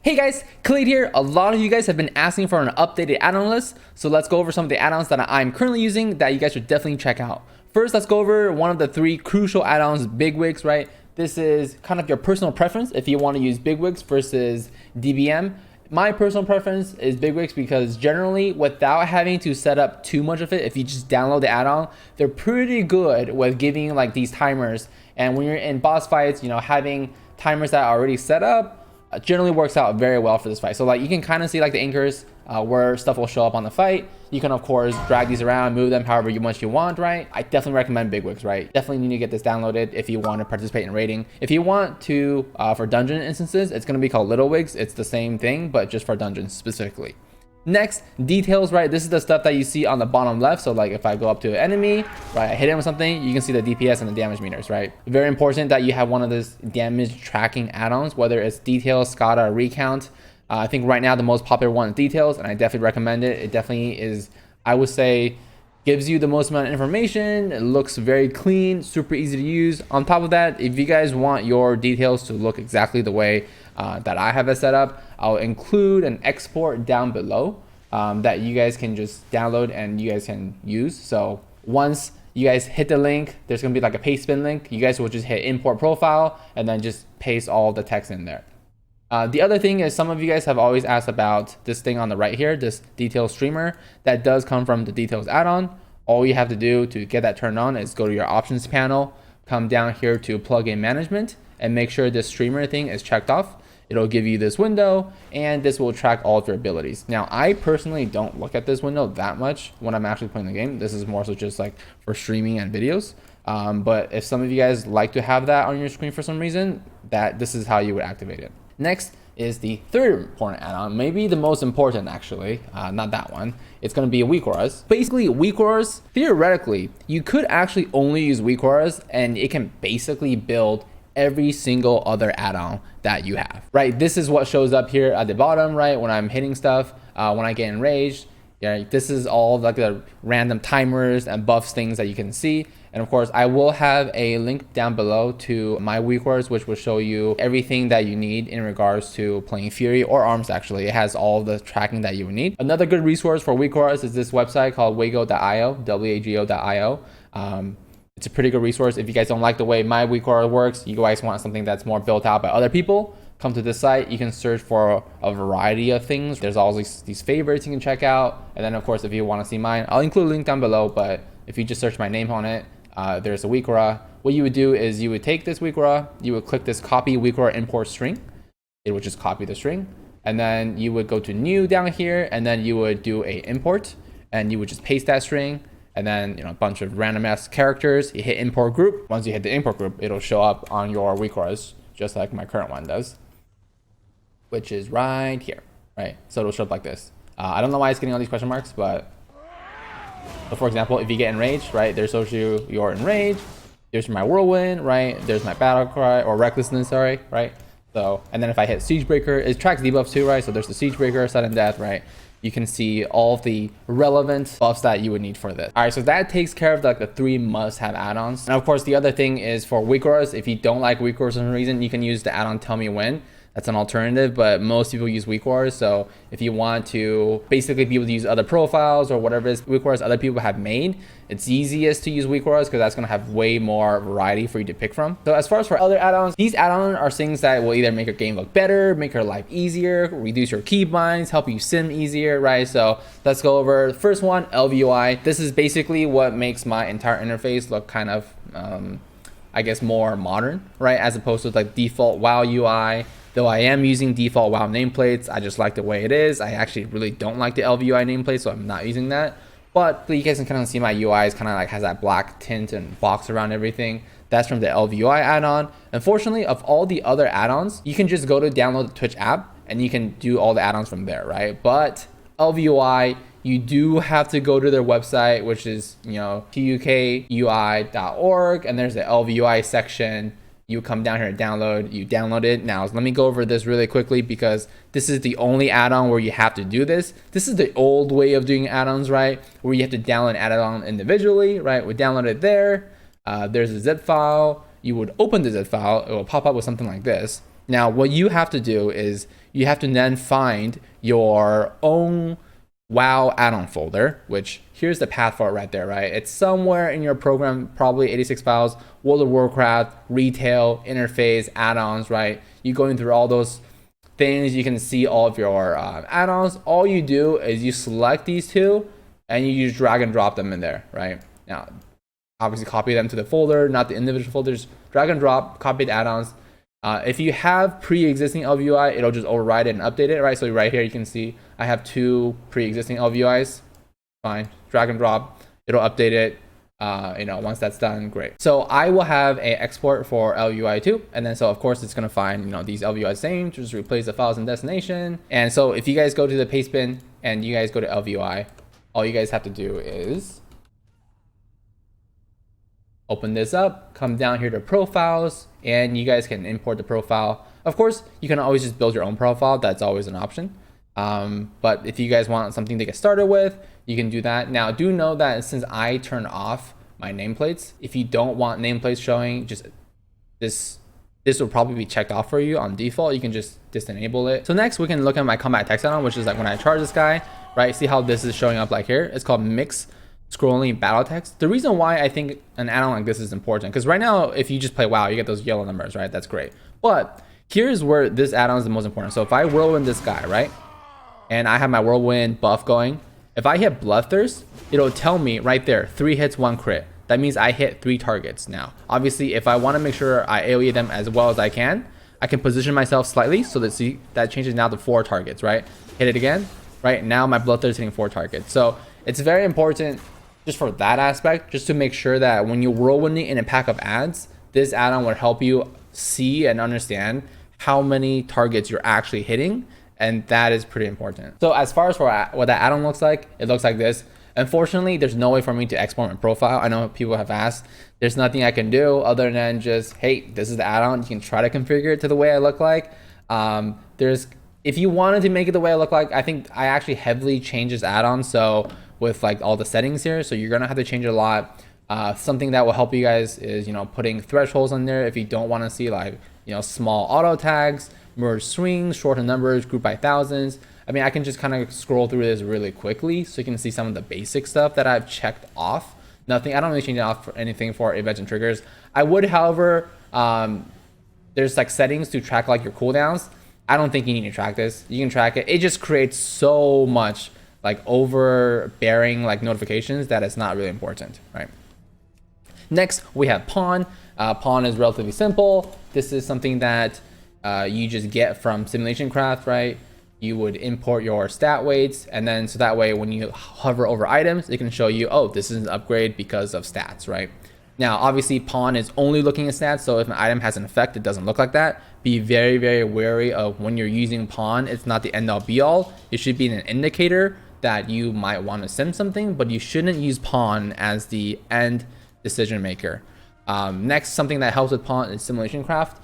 Hey guys, Kelade here. A lot of you guys have been asking for an updated add-on list, so let's go over some of the add-ons that I'm currently using that you guys should definitely check out. First, let's go over one of the three crucial add-ons, Bigwigs, right? This is kind of your personal preference if you want to use Bigwigs versus DBM. My personal preference is Bigwigs because generally, without having to set up too much of it, if you just download the add-on, they're pretty good with giving like these timers. And when you're in boss fights, having timers that are already set up generally works out very well for this fight. So like you can kind of see like the anchors where stuff will show up on the fight. You can of course drag these around, move them however much you want, right? I definitely recommend Bigwigs, right? Definitely need to get this downloaded if you want to participate in raiding. If you want to for dungeon instances, it's going to be called Little Wigs. It's the same thing but just for dungeons specifically. Next, details, right? This is the stuff that you see on the bottom left. So like if I go up to an enemy, right, I hit him with something, you can see the DPS and the damage meters, right? Very important that you have one of those damage tracking add-ons, whether it's details, SCADA, or recount. I think right now the most popular one is details, and I definitely recommend it. It definitely is, I would say, gives you the most amount of information. It looks very clean, super easy to use. On top of that, if you guys want your details to look exactly the way that I have it set up, I'll include an export down below that you guys can just download and you guys can use. So once you guys hit the link, there's gonna be like a paste bin link. You guys will just hit import profile and then just paste all the text in there. The other thing is some of you guys have always asked about this thing on the right here, this details streamer that does come from the details add-on. All you have to do to get that turned on is go to your options panel, come down here to plugin management and make sure this streamer thing is checked off. It'll give you this window and this will track all of your abilities. Now, I personally don't look at this window that much when I'm actually playing the game. This is more so just like for streaming and videos. But if some of you guys like to have that on your screen for some reason, this is how you would activate it. Next is the third important add-on, maybe the most important actually, not that one. It's going to be weak auras. Basically, weak auras, theoretically, you could actually only use weak auras and it can basically build every single other add-on that you have, right? This is what shows up here at the bottom, right? When I'm hitting stuff, when I get enraged, this is all like the random timers and buffs things that you can see. And of course, I will have a link down below to my weak auras, which will show you everything that you need in regards to playing Fury or Arms. Actually, it has all the tracking that you would need. Another good resource for weak auras is this website called wago.io, wago.io. It's a pretty good resource. If you guys don't like the way my weak aura works, you guys want something that's more built out by other people, come to this site. You can search for a variety of things. There's all these favorites you can check out. And then of course, if you want to see mine, I'll include a link down below. But if you just search my name on it, there's a weak aura. What you would do is you would take this weak aura, you would click this copy weak aura import string. It would just copy the string. And then you would go to new down here, and then you would do a import, and you would just paste that string. And then, a bunch of random ass characters, you hit import group. Once you hit the import group, it'll show up on your weak auras, just like my current one does, which is right here, right? So it'll show up like this. I don't know why it's getting all these question marks, but so for example, if you get enraged, right, there shows you your enraged. There's my whirlwind, right? There's my battle cry or recklessness, sorry, right? So, and then if I hit siege breaker, it tracks debuffs too, right? So there's the siege breaker, sudden death, right? You can see all of the relevant buffs that you would need for this. All right, so that takes care of like the three must-have add-ons. And of course, the other thing is for weak auras. If you don't like weak auras for some reason, you can use the add-on Tell Me When. That's an alternative, but most people use weak auras. So if you want to basically be able to use other profiles or whatever it is weak auras other people have made, it's easiest to use weak auras because that's going to have way more variety for you to pick from. So as far as for other add-ons, these add-ons are things that will either make your game look better, make your life easier, reduce your keybinds, help you sim easier, right? So let's go over the first one, LVUI. This is basically what makes my entire interface look kind of, I guess, more modern, right? As opposed to like default WoW UI. Though I am using default WoW nameplates, I just like the way it is. I actually really don't like the LVUI nameplate, so I'm not using that. But you guys can kind of see my UI is kind of like has that black tint and box around everything. That's from the LVUI add-on. Unfortunately, of all the other add-ons, you can just go to download the Twitch app and you can do all the add-ons from there, right? But LVUI, you do have to go to their website, which is, tukui.org, and there's the LVUI section. You come down here and download, you download it. Now, let me go over this really quickly because this is the only add-on where you have to do this. This is the old way of doing add-ons, right? Where you have to download an add-on individually, right? We download it there. There's a zip file. You would open the zip file. It will pop up with something like this. Now, what you have to do is you have to then find your own WoW add-on folder, which here's the path for it right there, right? It's somewhere in your program, probably 86 files, World of Warcraft, retail, interface, add-ons, right? You going through all those things, you can see all of your add-ons. All you do is you select these two and you just drag and drop them in there, right? Now, obviously copy them to the folder, not the individual folders, drag and drop, copy the add-ons. If you have pre-existing LVUI, it'll just override it and update it, right? So right here, you can see I have 2 pre-existing LVUIs. Fine, drag and drop, it'll update it. Once that's done, great. So I will have a export for LVUI 2, and then so of course it's gonna find these LVUI same, just replace the files in destination. And so if you guys go to the paste bin and you guys go to LVUI, all you guys have to do is open this up, come down here to profiles, and you guys can import the profile. Of course, you can always just build your own profile. That's always an option. But if you guys want something to get started with, you can do that. Now, do know that since I turn off my nameplates, if you don't want nameplates showing, just this will probably be checked off for you on default. You can just disenable it. So next, we can look at my combat text add-on, which is like when I charge this guy, right? See how this is showing up like here? It's called mix scrolling battle text. The reason why I think an add-on like this is important, because right now, if you just play WoW, you get those yellow numbers, right? That's great. But here's where this add-on is the most important. So if I whirlwind this guy, right? And I have my whirlwind buff going, if I hit Bloodthirst, it'll tell me right there, 3 hits, 1 crit. That means I hit 3 targets now. Obviously, if I want to make sure I AoE them as well as I can position myself slightly so that that changes now to 4 targets, right? Hit it again, right? Now my Bloodthirst is hitting 4 targets. So it's very important just for that aspect, just to make sure that when you're whirlwinding in a pack of ads, this add-on will help you see and understand how many targets you're actually hitting. And that is pretty important. So as far as for what that add-on looks like, it looks like this. Unfortunately, there's no way for me to export my profile. I know people have asked. There's nothing I can do other than just, hey, this is the add-on. You can try to configure it to the way I look like. If you wanted to make it the way I look like, I think I actually heavily changed this add-on. So with like all the settings here, so you're gonna have to change it a lot. Something that will help you guys is, putting thresholds on there if you don't want to see like, small auto tags, merge swings, shorten numbers, group by thousands. I mean, I can just kind of scroll through this really quickly so you can see some of the basic stuff that I've checked off. I don't really change it off for anything for events and triggers. I would, however, there's like settings to track like your cooldowns. I don't think you need to track this. You can track it. It just creates so much like overbearing like notifications that it's not really important, right? Next, we have pawn. Pawn is relatively simple. This is something that you just get from Simulation Craft, right? You would import your stat weights, and then so that way when you hover over items, it can show you, oh, this is an upgrade because of stats, right? Now, obviously, pawn is only looking at stats, so if an item has an effect, it doesn't look like that. Be very, very wary of when you're using pawn. It's not the end-all be-all. It should be an indicator that you might want to sim something, but you shouldn't use pawn as the end decision maker. Next, something that helps with pawn is Simulation Craft.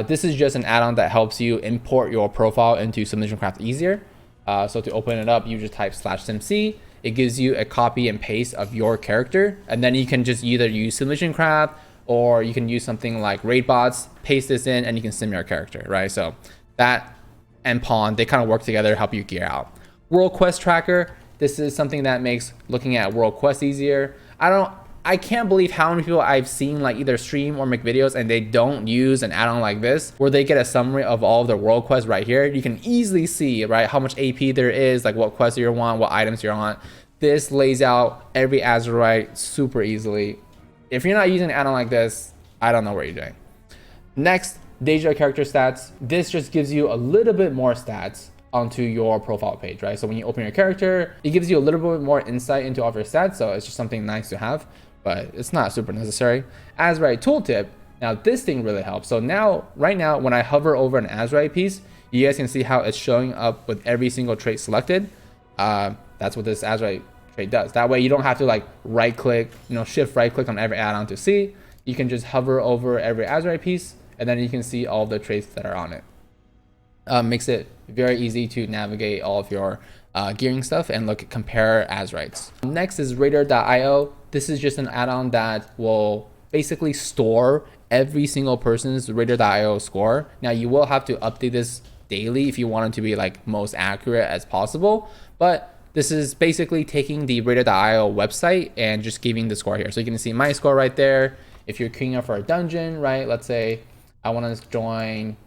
This is just an add-on that helps you import your profile into Simulation Craft easier. So to open it up, you just type /simc. It gives you a copy and paste of your character, and then you can just either use Simulation Craft or you can use something like Raidbots, paste this in, and you can sim your character, right? So that and pawn, they kind of work together to help you gear out. World Quest Tracker. This is something that makes looking at World Quest easier. I can't believe how many people I've seen like either stream or make videos and they don't use an add-on like this, where they get a summary of all of their world quests right here. You can easily see, right, how much AP there is, like what quests you want, what items you're on. This lays out every azeroth super easily. If you're not using an add-on like this, I don't know what you're doing. Next, Deja character stats. This just gives you a little bit more stats onto your profile page, right? So when you open your character, it gives you a little bit more insight into all of your stats. So it's just something nice to have, but it's not super necessary. Azeroth tooltip. Now this thing really helps. So now, right now, when I hover over an Azeroth piece, you guys can see how it's showing up with every single trait selected. That's what this Azeroth trait does. That way you don't have to like right click, shift right click on every add-on to see. You can just hover over every Azeroth piece, and then you can see all the traits that are on it. Makes it very easy to navigate all of your gearing stuff and compare Azeroths. Next is Radar.io. This is just an add-on that will basically store every single person's Radar.io score. Now you will have to update this daily if you want it to be like most accurate as possible, but this is basically taking the Radar.io website and just giving the score here. So you can see my score right there. If you're queuing up for a dungeon, right? Let's say I want to join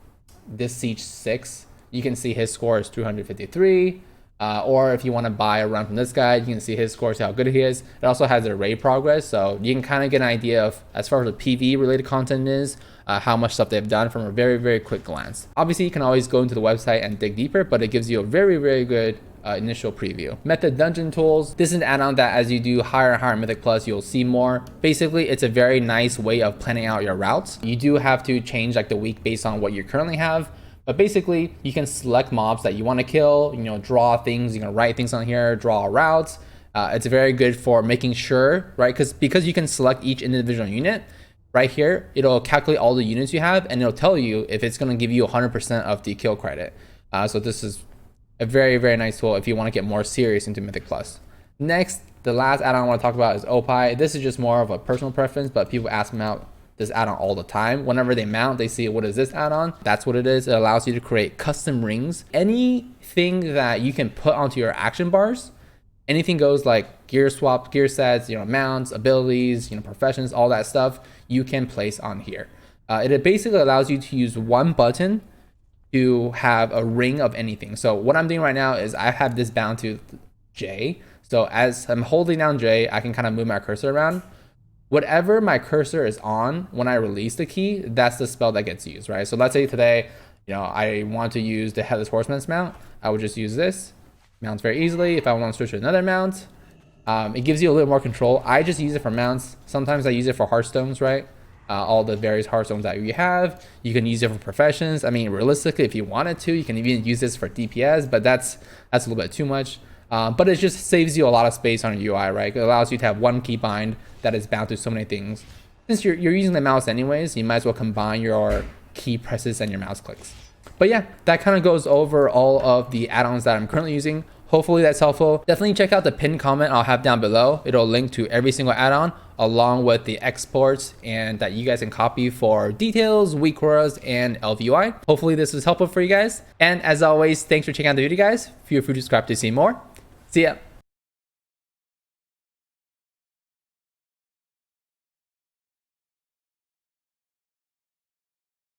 this Siege 6. You can see his score is 253. Or if you want to buy a run from this guy, you can see his score, see how good he is. It also has a raid progress, so you can kind of get an idea of, as far as the PvE related content is, how much stuff they've done from a very, very quick glance. Obviously, you can always go into the website and dig deeper, but it gives you a very, very good initial preview. Method dungeon tools. This is an add-on that as you do higher and higher Mythic Plus, you'll see more. Basically, it's a very nice way of planning out your routes. You do have to change like the week based on what you currently have. But basically, you can select mobs that you want to kill, draw things, you can write things on here, draw routes. It's very good for making sure, right? Because you can select each individual unit, right here, it'll calculate all the units you have and it'll tell you if it's going to give you 100% of the kill credit. So this is a very, very nice tool if you want to get more serious into Mythic Plus. Next, the last add-on I want to talk about is OPI. This is just more of a personal preference, but people ask me out this add-on all the time. Whenever they mount, they see what is this add-on. That's what it is. It allows you to create custom rings. Anything that you can put onto your action bars, anything goes, like gear swap, gear sets, mounts, abilities, professions, all that stuff you can place on here. It basically allows you to use one button to have a ring of anything. So what I'm doing right now is I have this bound to J. So as I'm holding down J, I can kind of move my cursor around. Whatever my cursor is on when I release the key, that's the spell that gets used, right? So let's say today, I want to use the Headless Horseman's mount. I would just use this. Mounts very easily. If I want to switch to another mount, it gives you a little more control. I just use it for mounts. Sometimes I use it for hearthstones, right? All the various hearthstones that you have. You can use it for professions. I mean, realistically, if you wanted to, you can even use this for DPS, but that's a little bit too much. But it just saves you a lot of space on your UI, right? It allows you to have one keybind that is bound to so many things. Since you're using the mouse anyways, you might as well combine your key presses and your mouse clicks. But yeah, that kind of goes over all of the add-ons that I'm currently using. Hopefully that's helpful. Definitely check out the pinned comment I'll have down below. It'll link to every single add-on along with the exports and that you guys can copy for details, weak auras, and LVUI. Hopefully this was helpful for you guys. And as always, thanks for checking out the video, guys. Feel free to subscribe to see more. See ya.